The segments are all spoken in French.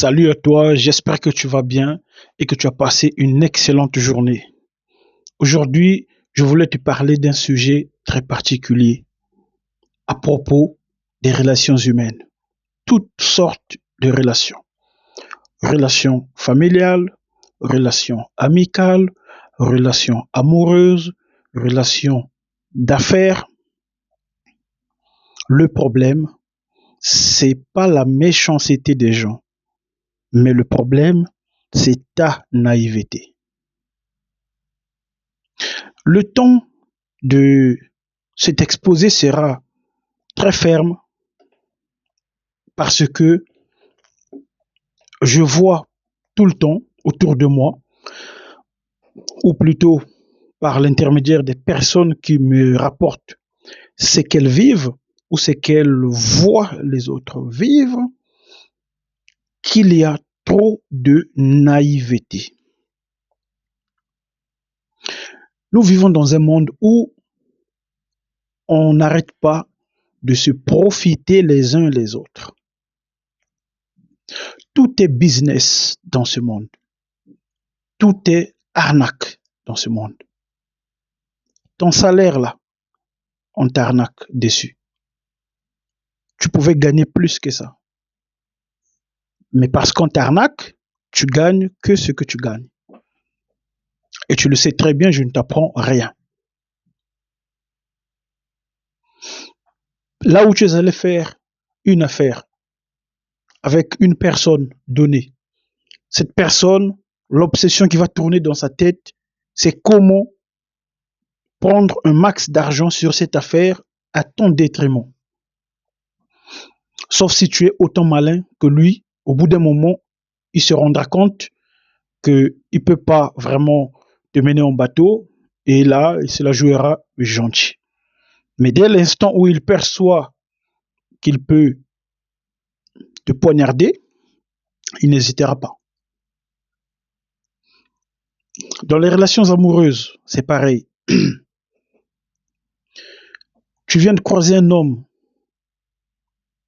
Salut à toi, j'espère que tu vas bien et que tu as passé une excellente journée. Aujourd'hui, je voulais te parler d'un sujet très particulier à propos des relations humaines. Toutes sortes de relations. Relations familiales, relations amicales, relations amoureuses, relations d'affaires. Le problème, c'est pas la méchanceté des gens, mais le problème, c'est ta naïveté. Le ton de cet exposé sera très ferme parce que je vois tout le temps autour de moi, ou plutôt par l'intermédiaire des personnes qui me rapportent ce qu'elles vivent ou ce qu'elles voient les autres vivre, qu'il y a trop de naïveté. Nous vivons dans un monde où on n'arrête pas de se profiter les uns les autres. Tout est business dans ce monde. Tout est arnaque dans ce monde. Ton salaire là, on t'arnaque dessus. Tu pouvais gagner plus que ça. Mais parce qu'on t'arnaque, tu gagnes que ce que tu gagnes. Et tu le sais très bien, je ne t'apprends rien. Là où tu es allé faire une affaire avec une personne donnée, cette personne, l'obsession qui va tourner dans sa tête, c'est comment prendre un max d'argent sur cette affaire à ton détriment. Sauf si tu es autant malin que lui, au bout d'un moment, il se rendra compte qu'il ne peut pas vraiment te mener en bateau et là, il se la jouera gentil. Mais dès l'instant où il perçoit qu'il peut te poignarder, il n'hésitera pas. Dans les relations amoureuses, c'est pareil. Tu viens de croiser un homme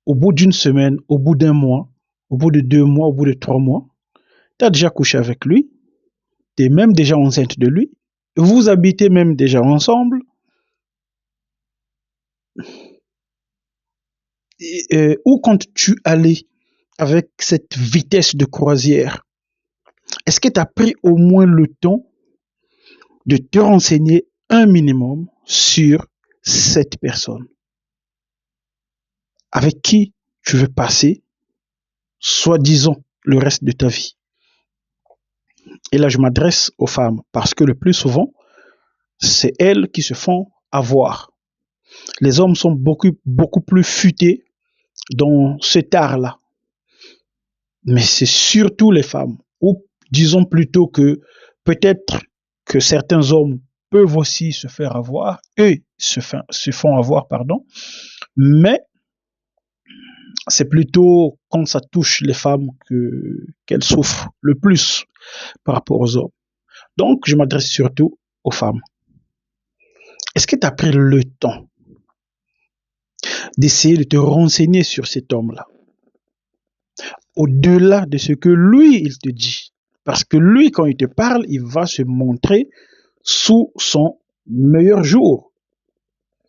au bout d'une semaine, au bout d'un mois, au bout de 2 mois, au bout de 3 mois, tu as déjà couché avec lui, tu es même déjà enceinte de lui, vous habitez même déjà ensemble, où comptes-tu aller avec cette vitesse de croisière? Est-ce que tu as pris au moins le temps de te renseigner un minimum sur cette personne avec qui tu veux passer, soi-disant, le reste de ta vie? Et là, je m'adresse aux femmes parce que le plus souvent, c'est elles qui se font avoir. Les hommes sont beaucoup plus futés dans cet art-là. Mais c'est surtout les femmes. Ou disons plutôt que peut-être que certains hommes peuvent aussi se faire avoir, eux se font avoir, pardon, mais c'est plutôt quand ça touche les femmes qu'elles souffrent le plus par rapport aux hommes. Donc, je m'adresse surtout aux femmes. Est-ce que tu as pris le temps d'essayer de te renseigner sur cet homme-là, au-delà de ce que lui, il te dit? Parce que lui, quand il te parle, il va se montrer sous son meilleur jour.